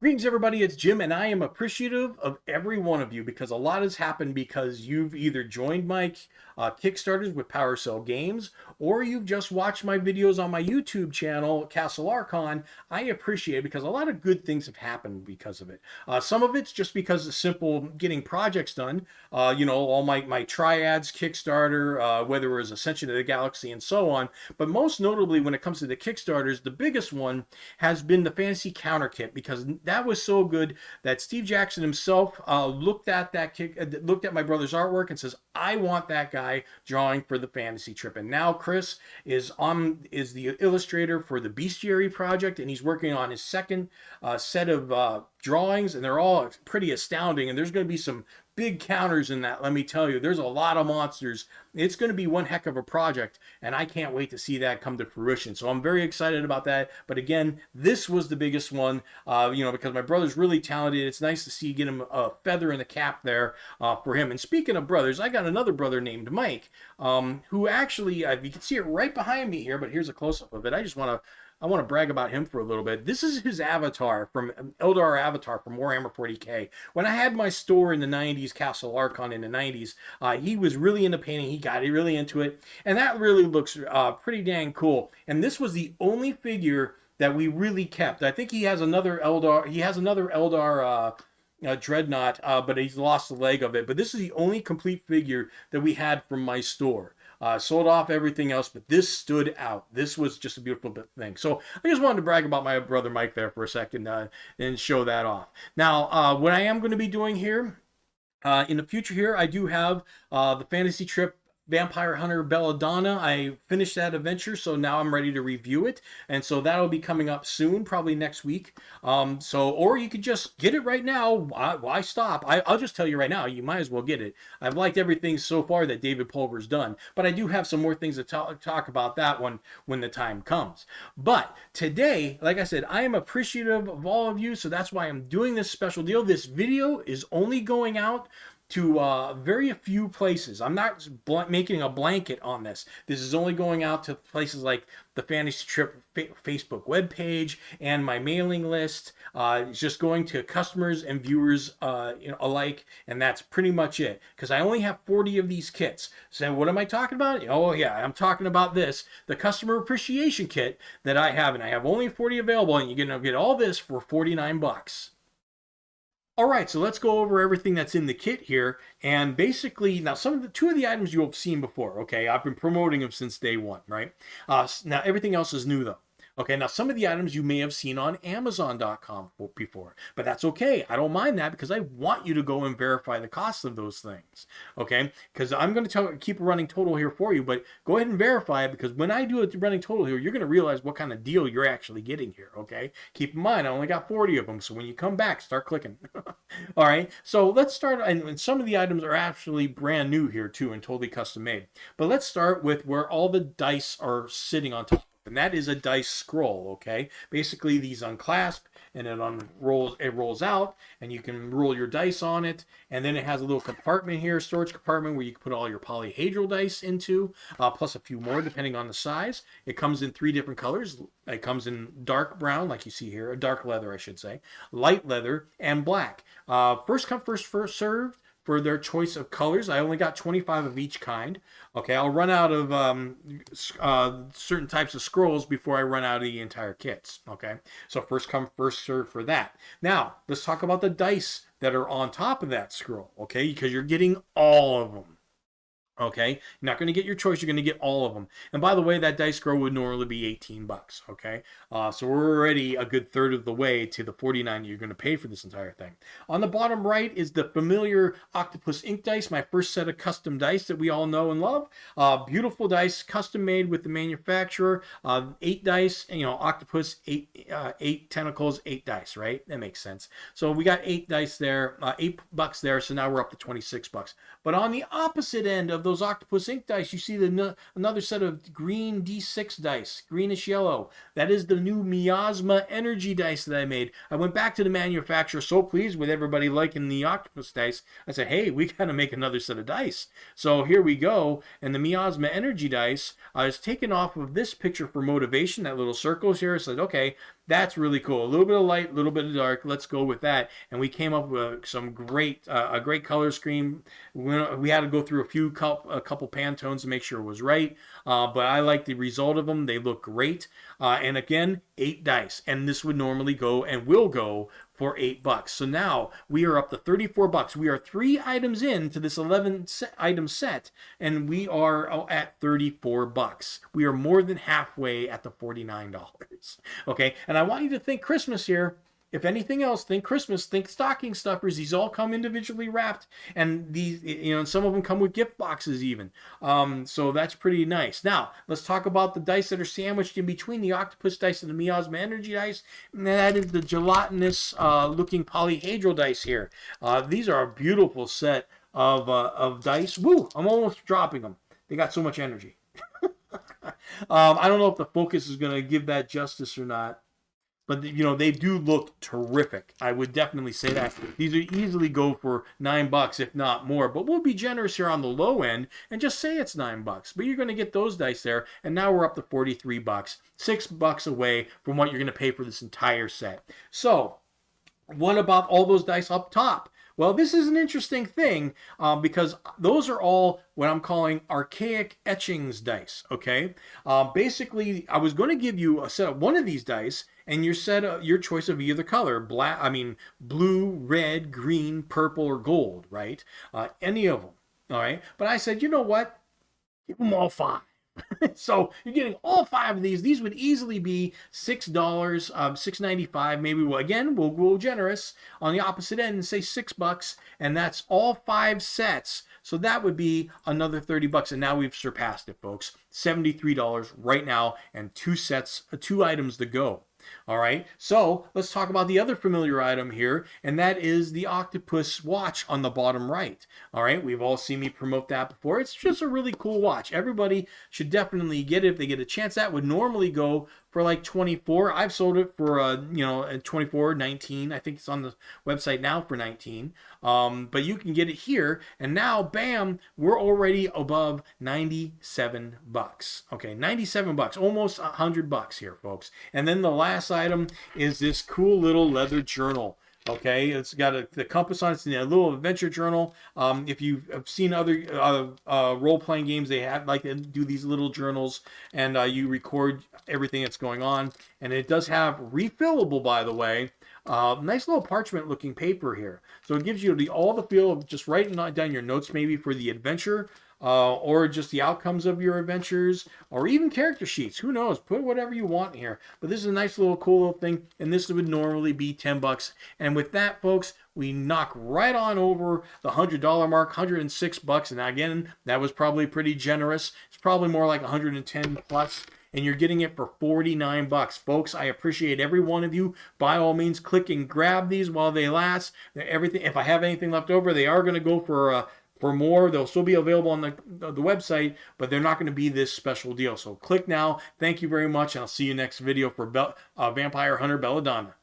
Greetings, everybody. It's Jim, and I am appreciative of every one of you because a lot has happened because you've either joined my Kickstarters with PowerCell Games or you've just watched my videos on my YouTube channel, Castle Archon. I appreciate it because a lot of good things have happened because of it. Some of it's just because of simple getting projects done. All my triads, Kickstarter, whether it was Ascension of the Galaxy and so on. But most notably, when it comes to the Kickstarters, the biggest one has been the Fantasy Counter Kit because that was so good that Steve Jackson himself looked at my brother's artwork and says, "I want that guy drawing for the fantasy trip." And now Chris is the illustrator for the Bestiary project, and he's working on his second set of drawings, and they're all pretty astounding. And there's going to be some big counters in that, let me tell you. There's a lot of monsters. It's going to be one heck of a project, and I can't wait to see that come to fruition. So I'm very excited about that. But again, this was the biggest one, because my brother's really talented. It's nice to see get him a feather in the cap there for him. And speaking of brothers, I got another brother named Mike, who actually, you can see it right behind me here, but here's a close-up of it. I want to brag about him for a little bit. This is his avatar from Eldar avatar from Warhammer 40K. When I had my store in the 90s, Castle Archon in the 90s, he was really into painting. He got really into it. And that really looks pretty dang cool. And this was the only figure that we really kept. I think he has another Eldar. Dreadnought, but he's lost the leg of it. But this is the only complete figure that we had from my store. Sold off everything else, but this stood out. This was just a beautiful thing. So I just wanted to brag about my brother Mike there for a second and show that off. Now, what I am going to be doing here in the future here, I do have the Fantasy Trip Vampire Hunter Belladonna. I finished that adventure, so now I'm ready to review it, and so that'll be coming up soon, probably next week. Or you could just get it right now. Why stop? I'll just tell you right now, you might as well get it. I've liked everything so far that David Pulver's done, but I do have some more things to talk about that one when the time comes. But today, like I said, I am appreciative of all of you, so that's why I'm doing this special deal. This video is only going out to very few places. I'm not making a blanket on this. This is only going out to places like the Fantasy Trip Facebook webpage and my mailing list. It's just going to customers and viewers alike, and that's pretty much it. Because I only have 40 of these kits. So what am I talking about? Oh yeah, I'm talking about this, the Customer Appreciation Kit that I have, and I have only 40 available, and you're gonna get all this for 49 bucks. All right, so let's go over everything that's in the kit here. And basically, now two of the items you have seen before, okay? I've been promoting them since day one, right? Now everything else is new though. Okay, now some of the items you may have seen on Amazon.com before, but that's okay. I don't mind that because I want you to go and verify the cost of those things, okay? Because I'm going to keep a running total here for you, but go ahead and verify it because when I do a running total here, you're going to realize what kind of deal you're actually getting here, okay? Keep in mind, I only got 40 of them, so when you come back, start clicking. All right, so let's start, and some of the items are actually brand new here too and totally custom made. But let's start with where all the dice are sitting on top. And that is a dice scroll, okay? Basically, these unclasp, and it rolls out, and you can roll your dice on it. And then it has a little compartment here, storage compartment, where you can put all your polyhedral dice into, plus a few more depending on the size. It comes in 3 different colors. It comes in dark brown, like you see here, a dark leather, I should say, light leather, and black. First come, first served. For their choice of colors. I only got 25 of each kind. Okay, I'll run out of certain types of scrolls before I run out of the entire kits. Okay, so first come, first serve for that. Now, let's talk about the dice that are on top of that scroll. Okay, because you're getting all of them. Okay, you're not going to get your choice, you're going to get all of them. And by the way, that dice scroll would normally be 18 bucks, okay? So we're already a good third of the way to the 49 you're going to pay for this entire thing. On the bottom right is the familiar Octopus Ink Dice, my first set of custom dice that we all know and love. Beautiful dice, custom made with the manufacturer. 8 dice, Octopus, 8 tentacles, 8 dice, right? That makes sense. So we got 8 dice there, 8 bucks there, so now we're up to 26 bucks. But on the opposite end of those Octopus Ink Dice, you see another set of green D6 dice, greenish yellow. That is the new Miasma energy dice that I made. I went back to the manufacturer, so pleased with everybody liking the Octopus dice. I said, hey, we got to make another set of dice. So here we go, and the Miasma energy dice is taken off of this picture for motivation, that little circles here. I said, okay, That's really cool. A little bit of light, a little bit of dark. Let's go with that. And we came up with some great, a great color scheme. We had to go through a couple Pantones to make sure it was right. But I like the result of them. They look great. And again, 8 dice. And this would normally go and will go for $8. So now we are up to $34. We are 3 items into this 11 item set, and we are at $34. We are more than halfway at the $49. Okay, and I want you to think Christmas here. If anything else, think Christmas, think stocking stuffers. These all come individually wrapped, and these, some of them come with gift boxes even. So that's pretty nice. Now, let's talk about the dice that are sandwiched in between the Octopus dice and the Miasma Energy dice. And that is the gelatinous looking polyhedral dice here. These are a beautiful set of dice. Woo! I'm almost dropping them. They got so much energy. I don't know if the focus is going to give that justice or not. But, they do look terrific. I would definitely say that. These would easily go for $9, if not more. But we'll be generous here on the low end and just say it's $9. But you're going to get those dice there. And now we're up to $43. $6 away from what you're going to pay for this entire set. So, what about all those dice up top? Well, this is an interesting thing because those are all what I'm calling archaic etchings dice, okay? Basically, I was going to give you a set of one of these dice, and your choice of either color, blue, red, green, purple, or gold, right? Any of them, all right? But I said, you know what? Give them all 5. So you're getting all 5 of these. These would easily be $6, $6.95. Maybe we'll go generous on the opposite end and say $6, and that's all 5 sets. So that would be another $30, and now we've surpassed it, folks. $73 right now, and 2 items to go. All right, so let's talk about the other familiar item here, and that is the Octopus Watch on the bottom right. All right, we've all seen me promote that before. It's just a really cool watch. Everybody should definitely get it if they get a chance. That would normally go for like 24. I've sold it for 24, 19. I think it's on the website now for 19. But you can get it here, and now bam, we're already above $97. Okay, $97, almost $100 here, folks. And then the last item is this cool little leather journal. Okay, it's got the compass on it. It's a little adventure journal. If you've seen other role-playing games, they have like to do these little journals, and you record everything that's going on. And it does have refillable, by the way. Nice little parchment-looking paper here. So it gives you all the feel of just writing down your notes, maybe for the adventure, or just the outcomes of your adventures, or even character sheets. Who knows? Put whatever you want in here. But this is a nice little cool little thing, and this would normally be $10. And with that, folks, we knock right on over the $100 mark, $106. And again, that was probably pretty generous. It's probably more like 110 plus. And you're getting it for $49. Folks, I appreciate every one of you. By all means, click and grab these while they last. Everything. If I have anything left over, they are going to go for more. They'll still be available on the website, but they're not going to be this special deal. So click now. Thank you very much, and I'll see you next video for Vampire Hunter Belladonna.